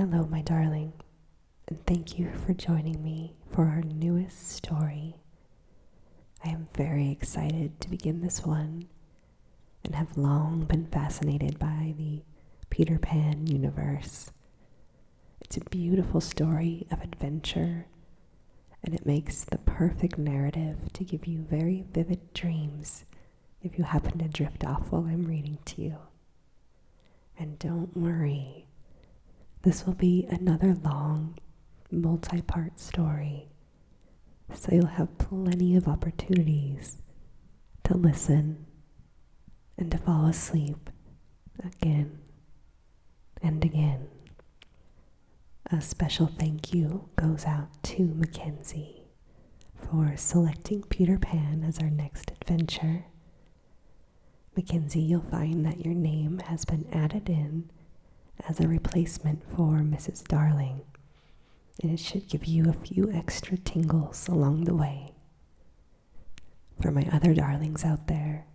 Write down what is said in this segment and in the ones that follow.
Hello, my darling, and thank you for joining me for our newest story. I am very excited to begin this one and have long been fascinated by the Peter Pan universe. It's a beautiful story of adventure, and it makes the perfect narrative to give you very vivid dreams if you happen to drift off while I'm reading to you. And don't worry, this will be another long, multi-part story, so you'll have plenty of opportunities to listen and to fall asleep again and again. A special thank you goes out to Mackenzie for selecting Peter Pan as our next adventure. Mackenzie, you'll find that your name has been added in as a replacement for Mrs. Darling, and it should give you a few extra tingles along the way. For my other darlings out there,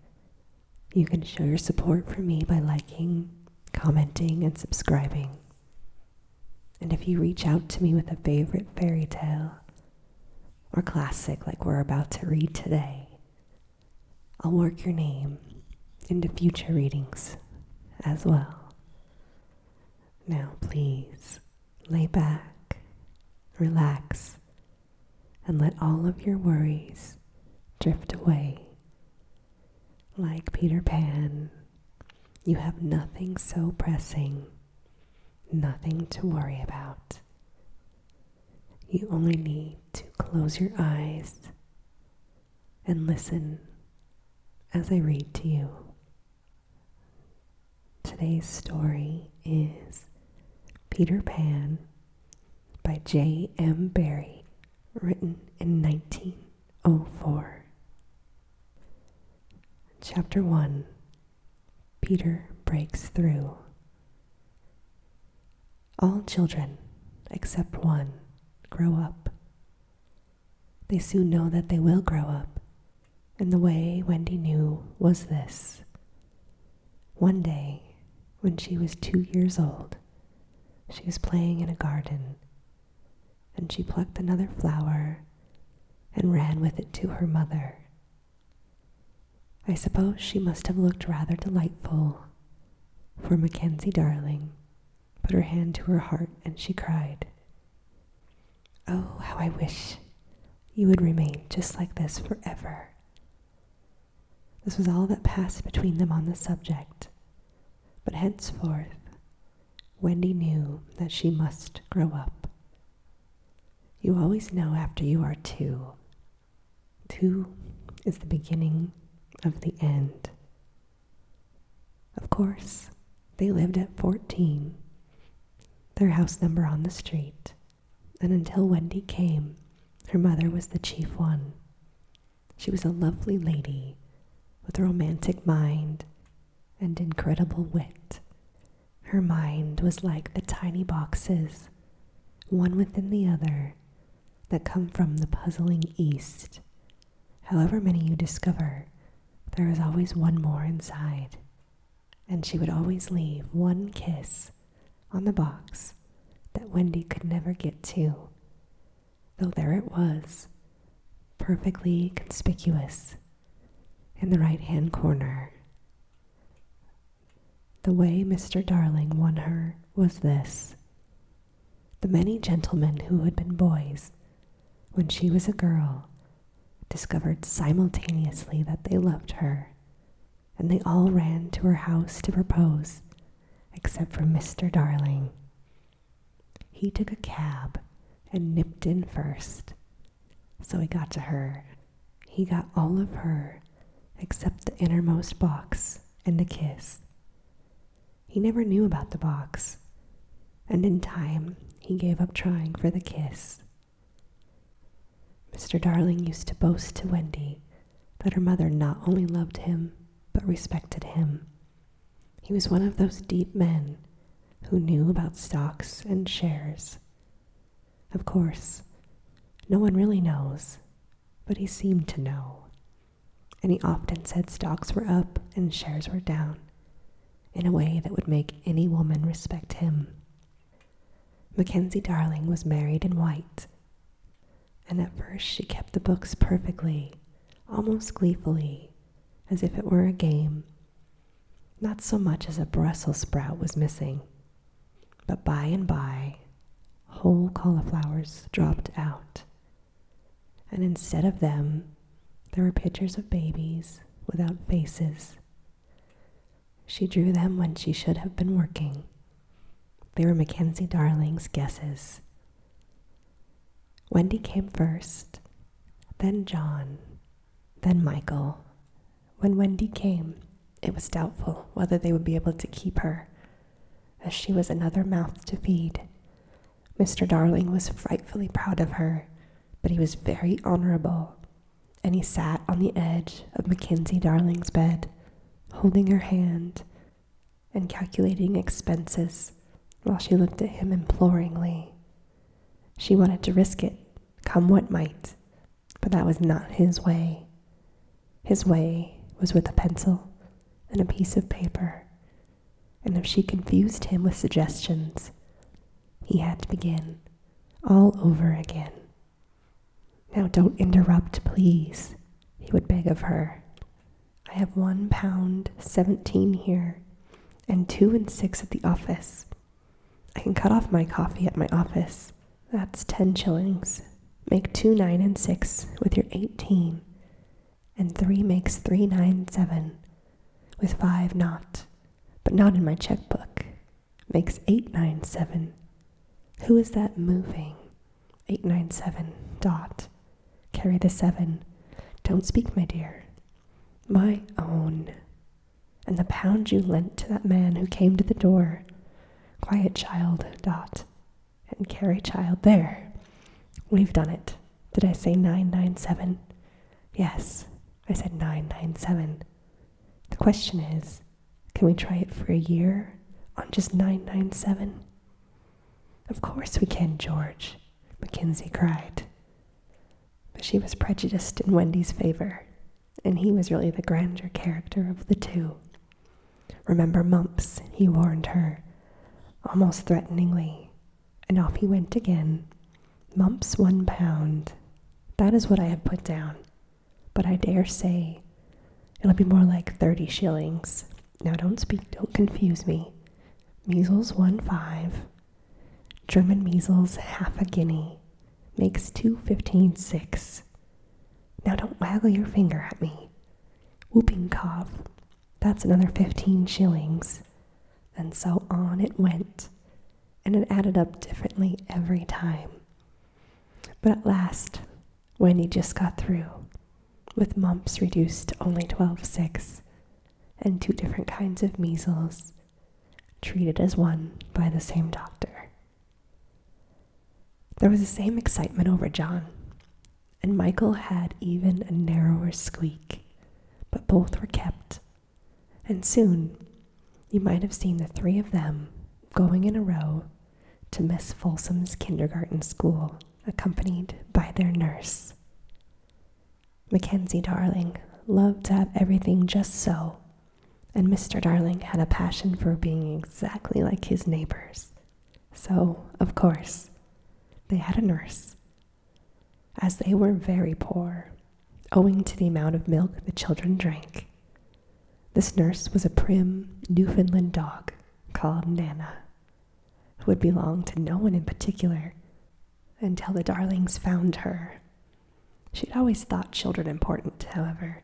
you can show your support for me by liking, commenting, and subscribing. And if you reach out to me with a favorite fairy tale or classic like we're about to read today, I'll work your name into future readings as well. Now please lay back, relax, and let all of your worries drift away. Like Peter Pan, you have nothing so pressing, nothing to worry about. You only need to close your eyes and listen as I read to you. Today's story is Peter Pan by JM Barrie, written in 1904. Chapter 1, Peter Breaks Through. All children, except one, grow up. They soon know that they will grow up, and the way Wendy knew was this. One day, when she was 2 years old, she was playing in a garden, and she plucked another flower and ran with it to her mother. I suppose she must have looked rather delightful, for Mackenzie Darling put her hand to her heart and she cried, "Oh, how I wish you would remain just like this forever." This was all that passed between them on the subject, but henceforth Wendy knew that she must grow up. You always know after you are 2. 2 is the beginning of the end. Of course, they lived at 14, their house number on the street, and until Wendy came, her mother was the chief one. She was a lovely lady with a romantic mind and incredible wit. Her mind was like the tiny boxes, one within the other, that come from the puzzling East. However many you discover, there is always one more inside, and she would always leave one kiss on the box that Wendy could never get to, though there it was, perfectly conspicuous in the right-hand corner. The way Mr. Darling won her was this. The many gentlemen who had been boys when she was a girl discovered simultaneously that they loved her, and they all ran to her house to propose, except for Mr. Darling. He took a cab and nipped in first, so he got to her. He got all of her except the innermost box and a kiss. He never knew about the box, and in time he gave up trying for the kiss. Mr. Darling used to boast to Wendy that her mother not only loved him, but respected him. He was one of those deep men who knew about stocks and shares. Of course, no one really knows, but he seemed to know. And he often said stocks were up and shares were down, in a way that would make any woman respect him. Mackenzie Darling was married in white, and at first she kept the books perfectly, almost gleefully, as if it were a game. Not so much as a Brussels sprout was missing, but by and by, whole cauliflowers dropped out, and instead of them, there were pictures of babies without faces. She drew them when she should have been working. They were Mackenzie Darling's guesses. Wendy came first, then John, then Michael. When Wendy came, it was doubtful whether they would be able to keep her, as she was another mouth to feed. Mr. Darling was frightfully proud of her, but he was very honorable, and he sat on the edge of Mackenzie Darling's bed, holding her hand and calculating expenses while she looked at him imploringly. She wanted to risk it, come what might, but that was not his way. His way was with a pencil and a piece of paper, and if she confused him with suggestions, he had to begin all over again. "Now don't interrupt, please," he would beg of her. "I have £1.17 here, and 2 6 at the office. I can cut off my coffee at my office. That's 10 shillings. Make 2 9 6 with your 18, and 3 makes 397, with 5 not, but not in my checkbook. Makes 897. Who is that moving? 897. Dot. Carry the 7. Don't speak, my dear. My own. And the pound you lent to that man who came to the door. Quiet, child. Dot. And carry, child. There. We've done it. Did I say 997? Yes, I said 997. The question is, can we try it for a year on just 997? Of course we can, George, Mackenzie cried. But she was prejudiced in Wendy's favor, and he was really the grander character of the two. Remember Mumps, he warned her, almost threateningly, and off he went again. Mumps £1. That is what I have put down, but I dare say it'll be more like 30 shillings. Now don't speak, don't confuse me. Measles 1.5. German measles half a guinea. Makes 2.15.6. Now don't waggle your finger at me. Whooping cough. That's another 15 shillings. And so on it went, and it added up differently every time. But at last, Wendy just got through, with mumps reduced to only 12.6, and 2 different kinds of measles, treated as one by the same doctor. There was the same excitement over John, and Michael had even a narrower squeak, but both were kept, and soon you might have seen the 3 of them going in a row to Miss Folsom's kindergarten school, accompanied by their nurse. Mackenzie Darling loved to have everything just so, and Mr. Darling had a passion for being exactly like his neighbors. So, of course, they had a nurse. As they were very poor, owing to the amount of milk the children drank, this nurse was a prim Newfoundland dog called Nana, who would belong to no one in particular until the Darlings found her. She'd always thought children important, however,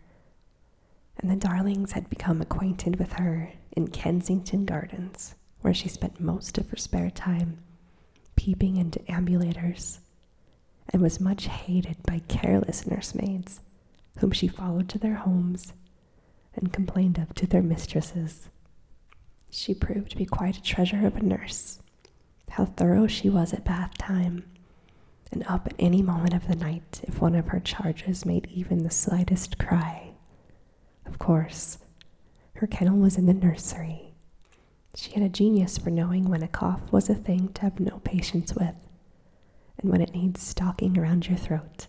and the Darlings had become acquainted with her in Kensington Gardens, where she spent most of her spare time peeping into ambulators, and was much hated by careless nursemaids, whom she followed to their homes and complained of to their mistresses. She proved to be quite a treasure of a nurse. How thorough she was at bath time, and up at any moment of the night if one of her charges made even the slightest cry. Of course, her kennel was in the nursery. She had a genius for knowing when a cough was a thing to have no patience with, and when it needs stalking around your throat.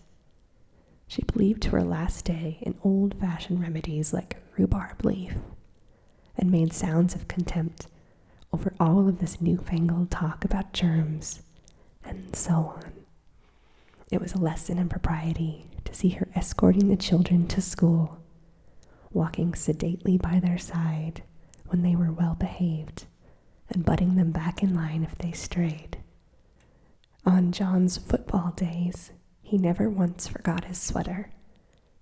She believed to her last day in old-fashioned remedies like rhubarb leaf, and made sounds of contempt over all of this newfangled talk about germs and so on. It was a lesson in propriety to see her escorting the children to school, walking sedately by their side when they were well behaved, and butting them back in line if they strayed. On John's football days, he never once forgot his sweater,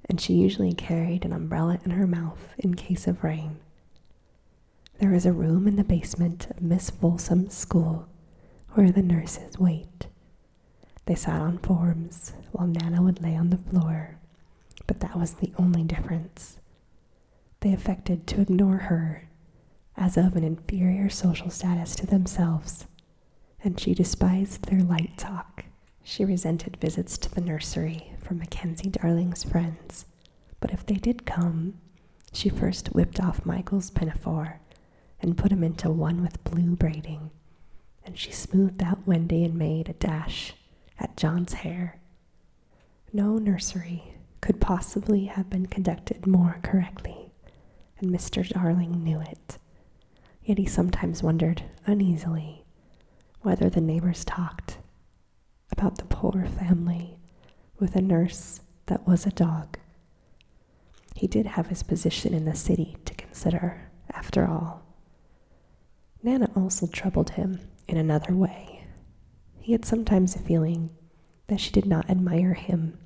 and she usually carried an umbrella in her mouth in case of rain. There was a room in the basement of Miss Folsom's school where the nurses wait. They sat on forms while Nana would lay on the floor, but that was the only difference. They affected to ignore her as of an inferior social status to themselves, and she despised their light talk. She resented visits to the nursery from Mackenzie Darling's friends, but if they did come, she first whipped off Michael's pinafore and put him into one with blue braiding, and she smoothed out Wendy and made a dash at John's hair. No nursery could possibly have been conducted more correctly, and Mr. Darling knew it. Yet he sometimes wondered uneasily whether the neighbors talked about the poor family with a nurse that was a dog. He did have his position in the city to consider, after all. Nana also troubled him in another way. He had sometimes a feeling that she did not admire him.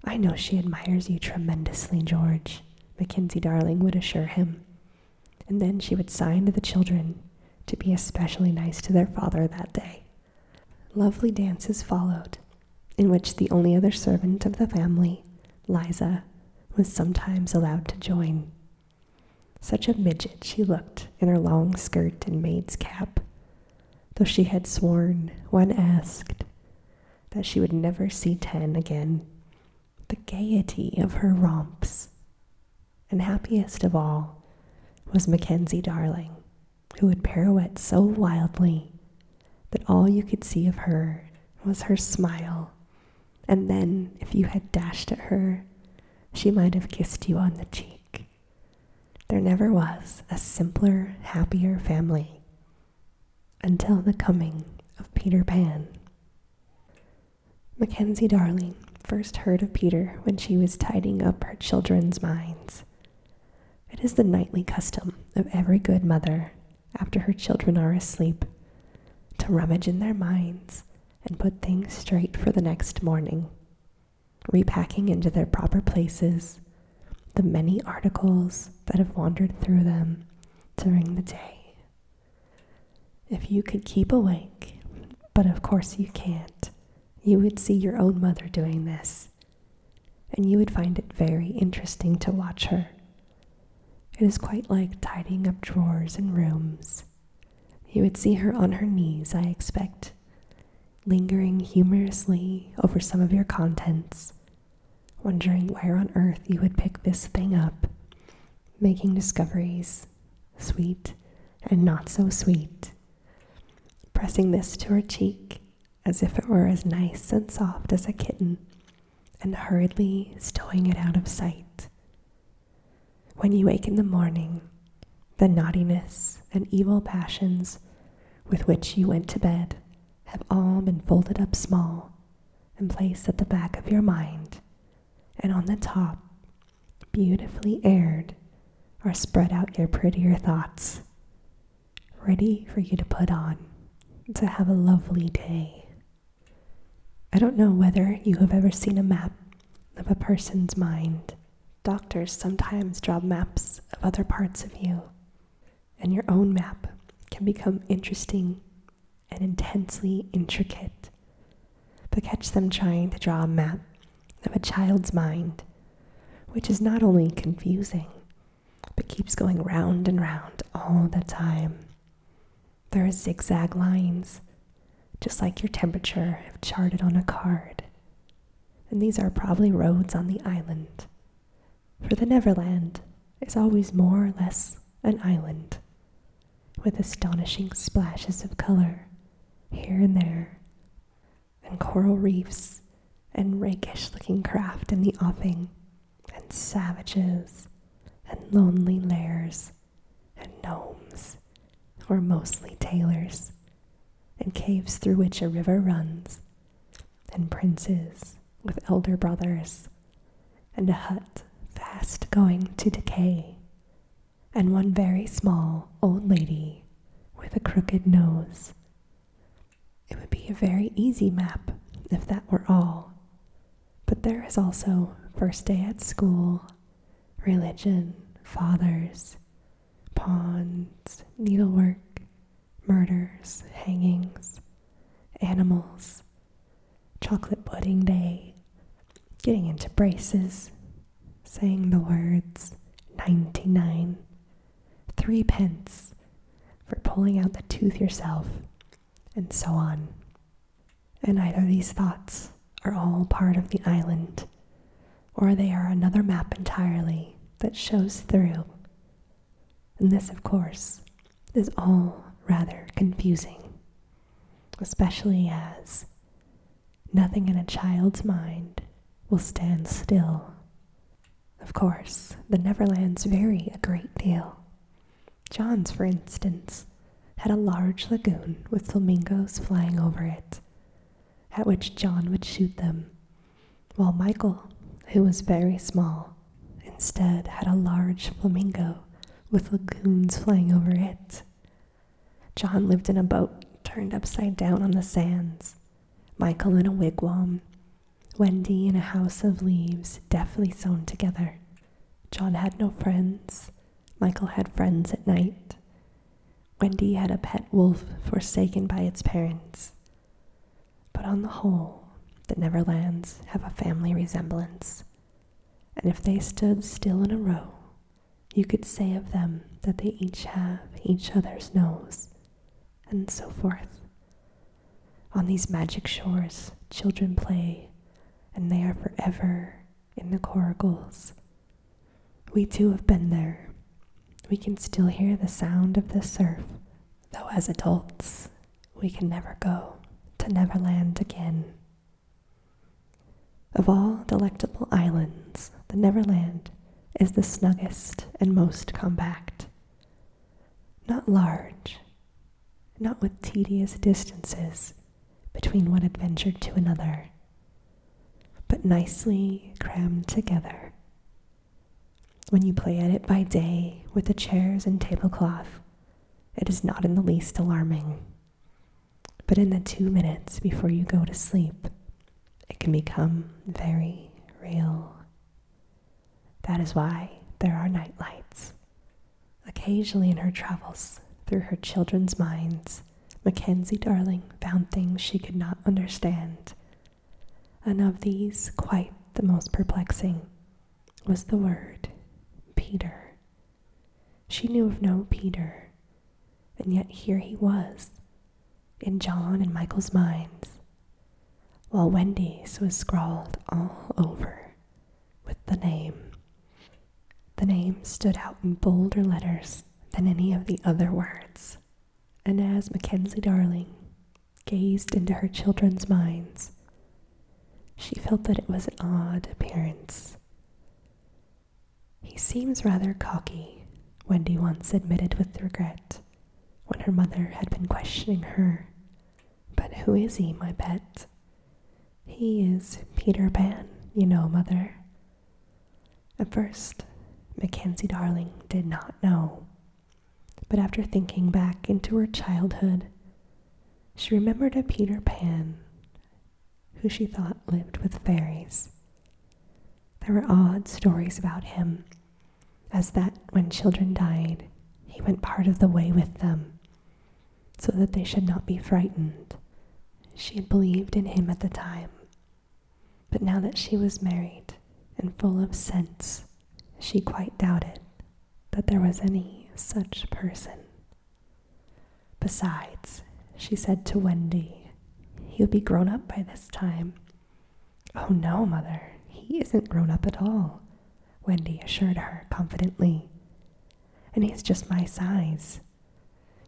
"I know she admires you tremendously, George," Mackenzie Darling would assure him, and then she would sign to the children to be especially nice to their father that day. Lovely dances followed, in which the only other servant of the family, Liza, was sometimes allowed to join. Such a midget she looked in her long skirt and maid's cap, though she had sworn, when asked, that she would never see 10 again. The gaiety of her romps. And happiest of all was Mackenzie Darling, who would pirouette so wildly that all you could see of her was her smile, and then, if you had dashed at her, she might have kissed you on the cheek. There never was a simpler, happier family until the coming of Peter Pan. Mackenzie Darling first heard of Peter when she was tidying up her children's minds. It is the nightly custom of every good mother, after her children are asleep, to rummage in their minds and put things straight for the next morning, repacking into their proper places the many articles that have wandered through them during the day. If you could keep awake, but of course you can't, you would see your own mother doing this, and you would find it very interesting to watch her. It is quite like tidying up drawers in rooms. You would see her on her knees, I expect, lingering humorously over some of your contents, wondering where on earth you would pick this thing up, making discoveries, sweet and not so sweet, pressing this to her cheek as if it were as nice and soft as a kitten, and hurriedly stowing it out of sight. When you wake in the morning, the naughtiness and evil passions with which you went to bed have all been folded up small and placed at the back of your mind, and on the top, beautifully aired, are spread out your prettier thoughts, ready for you to put on, to have a lovely day. I don't know whether you have ever seen a map of a person's mind. Doctors sometimes draw maps of other parts of you, and your own map can become interesting and intensely intricate. But catch them trying to draw a map of a child's mind, which is not only confusing, but keeps going round and round all the time. There are zigzag lines, just like your temperature if charted on a card. And these are probably roads on the island. For the Neverland is always more or less an island, with astonishing splashes of color here and there, and coral reefs, and rakish-looking craft in the offing, and savages, and lonely lairs, and gnomes, or mostly tailors, and caves through which a river runs, and princes with elder brothers, and a hut fast going to decay, and one very small old lady with a crooked nose. It would be a very easy map if that were all, but there is also first day at school, religion, fathers, ponds, needlework, murders, hangings, animals, chocolate pudding day, getting into braces, saying the words 99, 3 pence for pulling out the tooth yourself, and so on. And either these thoughts are all part of the island, or they are another map entirely that shows through. And this, of course, is all rather confusing, especially as nothing in a child's mind will stand still. Of course, the Neverlands vary a great deal. John's, for instance, had a large lagoon with flamingos flying over it, at which John would shoot them, while Michael, who was very small, instead had a large flamingo with lagoons flying over it. John lived in a boat turned upside down on the sands, Michael in a wigwam, Wendy in a house of leaves deftly sewn together. John had no friends, Michael had friends at night. Wendy had a pet wolf forsaken by its parents. But on the whole, the Neverlands have a family resemblance, and if they stood still in a row, you could say of them that they each have each other's nose, and so forth. On these magic shores, children play, and they are forever in the coracles. We too have been there. We can still hear the sound of the surf, though as adults, we can never go to Neverland again. Of all delectable islands, the Neverland is the snuggest and most compact. Not large, not with tedious distances between one adventure to another, but nicely crammed together. When you play at it by day with the chairs and tablecloth, it is not in the least alarming. But in the 2 minutes before you go to sleep, it can become very real. That is why there are night lights. Occasionally in her travels through her children's minds, Mackenzie Darling found things she could not understand. And of these, quite the most perplexing was the word Peter. She knew of no Peter, and yet here he was, in John and Michael's minds, while Wendy's was scrawled all over with the name. The name stood out in bolder letters than any of the other words, and as Mackenzie Darling gazed into her children's minds, she felt that it was an odd appearance. He seems rather cocky, Wendy once admitted with regret, when her mother had been questioning her. But who is he, my pet? He is Peter Pan, you know, Mother. At first, Mackenzie Darling did not know, but after thinking back into her childhood, she remembered a Peter Pan who she thought lived with fairies. There were odd stories about him, as that when children died, he went part of the way with them, so that they should not be frightened. She had believed in him at the time, but now that she was married and full of sense, she quite doubted that there was any such person. Besides, she said to Wendy, he'll be grown up by this time. Oh no, Mother, he isn't grown up at all, Wendy assured her confidently. And he's just my size.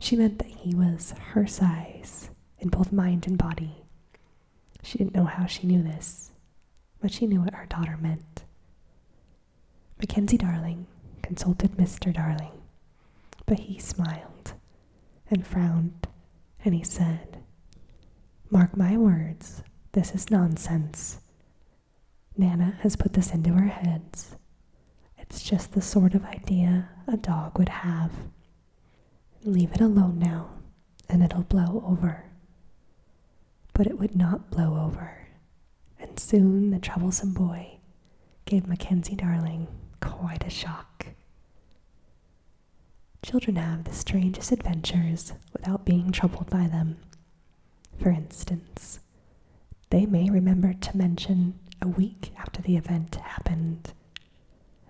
She meant that he was her size in both mind and body. She didn't know how she knew this, but she knew what her daughter meant. Mackenzie Darling consulted Mr. Darling, but he smiled and frowned, and he said Mark my words, this is nonsense. Nana has put this into our heads. It's just the sort of idea a dog would have. Leave it alone now, and it'll blow over. But it would not blow over, and soon the troublesome boy gave Mackenzie Darling quite a shock. Children have the strangest adventures without being troubled by them. For instance, they may remember to mention a week after the event happened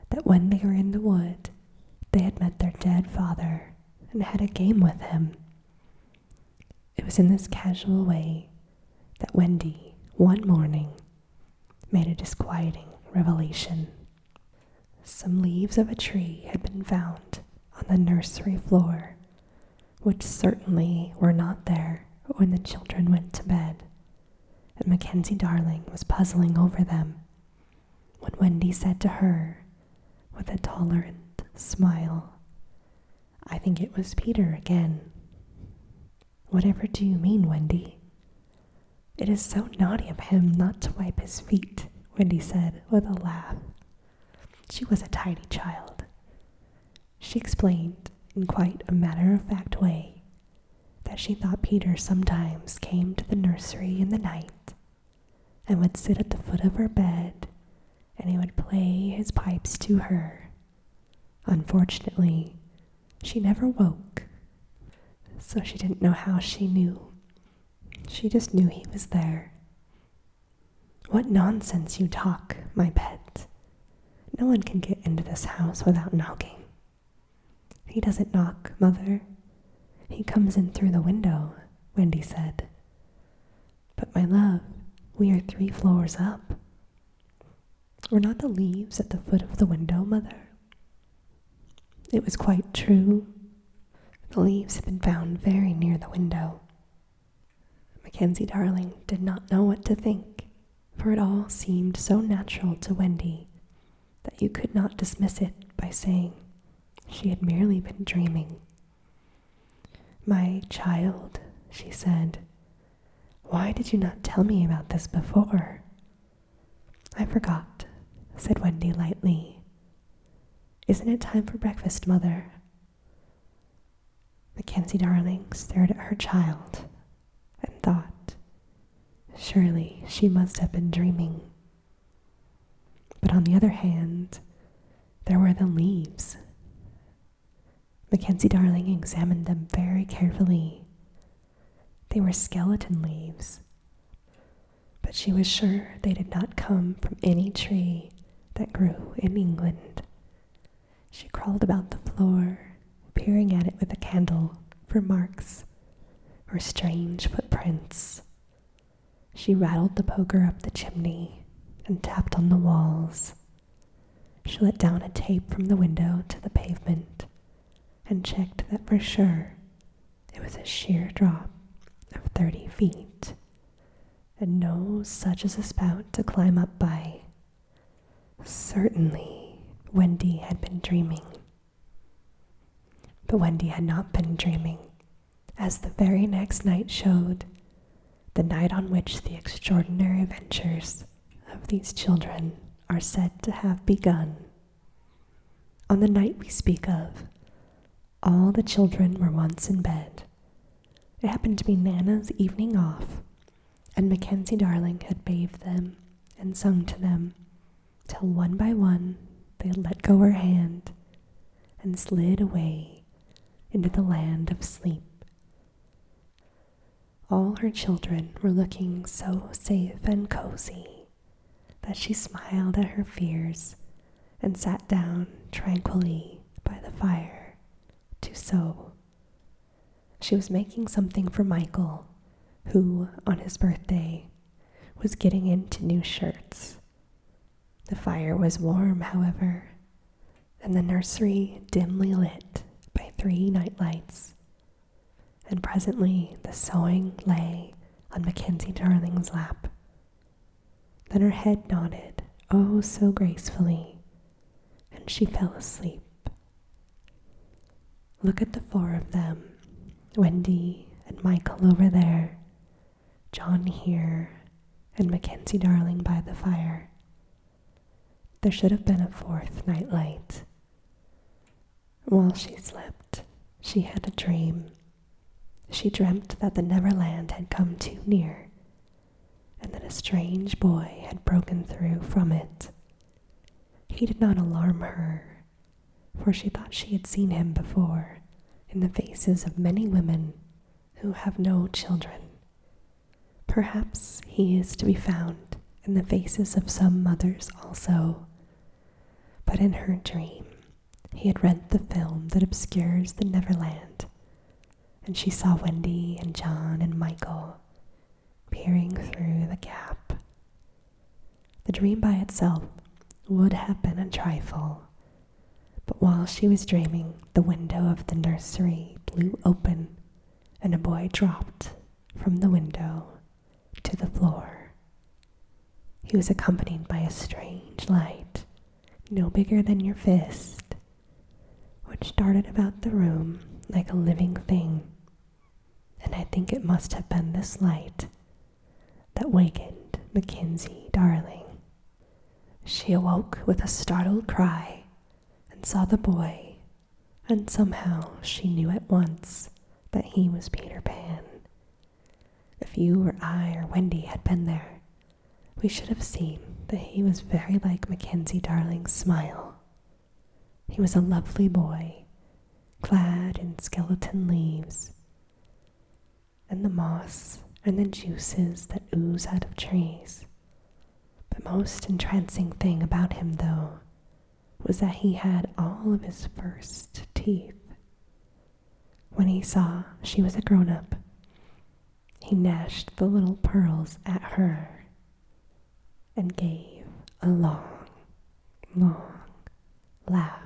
that when they were in the wood, they had met their dead father and had a game with him. It was in this casual way that Wendy, one morning, made a disquieting revelation. Some leaves of a tree had been found on the nursery floor, which certainly were not there when the children went to bed, and Mackenzie Darling was puzzling over them when Wendy said to her, with a tolerant smile, "I think it was Peter again." "Whatever do you mean, Wendy?" "It is so naughty of him not to wipe his feet," Wendy said with a laugh. She was a tidy child. She explained in quite a matter-of-fact way that she thought Peter sometimes came to the nursery in the night and would sit at the foot of her bed, and he would play his pipes to her. Unfortunately, she never woke, so she didn't know how she knew. She just knew he was there. "What nonsense you talk, my pet. No one can get into this house without knocking." "He doesn't knock, Mother. He comes in through the window," Wendy said. "But my love, we are 3 floors up." "Were not the leaves at the foot of the window, Mother?" It was quite true. The leaves had been found very near the window. Mackenzie Darling did not know what to think, for it all seemed so natural to Wendy that you could not dismiss it by saying she had merely been dreaming. "My child," she said, "why did you not tell me about this before?" "I forgot," said Wendy lightly. "Isn't it time for breakfast, Mother?" Mackenzie Darling stared at her child and thought, surely she must have been dreaming. But on the other hand, there were the leaves. Mackenzie Darling examined them very carefully. They were skeleton leaves, but she was sure they did not come from any tree that grew in England. She crawled about the floor, peering at it with a candle for marks or strange footprints. She rattled the poker up the chimney and tapped on the walls. She let down a tape from the window to the pavement and checked that for sure it was a sheer drop of 30 feet, and no such as a spout to climb up by. Certainly, Wendy had been dreaming. But Wendy had not been dreaming, as the very next night showed, the night on which the extraordinary adventures of these children are said to have begun. On the night we speak of, all the children were once in bed. It happened to be Nana's evening off, and Mackenzie Darling had bathed them and sung to them, till one by one they had let go her hand and slid away into the land of sleep. All her children were looking so safe and cozy that she smiled at her fears and sat down tranquilly by the fire to sew. She was making something for Michael, who, on his birthday, was getting into new shirts. The fire was warm, however, and the nursery dimly lit by 3 night lights, and presently the sewing lay on Mackenzie Darling's lap. Then her head nodded, oh so gracefully, and she fell asleep. Look at the 4 of them, Wendy and Michael over there, John here, and Mackenzie darling by the fire. There should have been a fourth nightlight. While she slept, she had a dream. She dreamt that the Neverland had come too near, and that a strange boy had broken through from it. He did not alarm her, for she thought she had seen him before in the faces of many women who have no children. Perhaps he is to be found in the faces of some mothers also. But in her dream, he had read the film that obscures the Neverland, and she saw Wendy and John and Michael peering through the gap. The dream by itself would have been a trifle, but while she was dreaming, the window of the nursery blew open, and a boy dropped from the window to the floor. He was accompanied by a strange light, no bigger than your fist, which darted about the room like a living thing, and I think it must have been this light that wakened Mackenzie darling. She awoke with a startled cry and saw the boy, and somehow she knew at once that he was Peter Pan. If you or I or Wendy had been there, we should have seen that he was very like Mackenzie darling's smile. He was a lovely boy, clad in skeleton leaves, and the moss and the juices that ooze out of trees. The most entrancing thing about him, though, was that he had all of his first teeth. When he saw she was a grown-up, he gnashed the little pearls at her and gave a long, long laugh.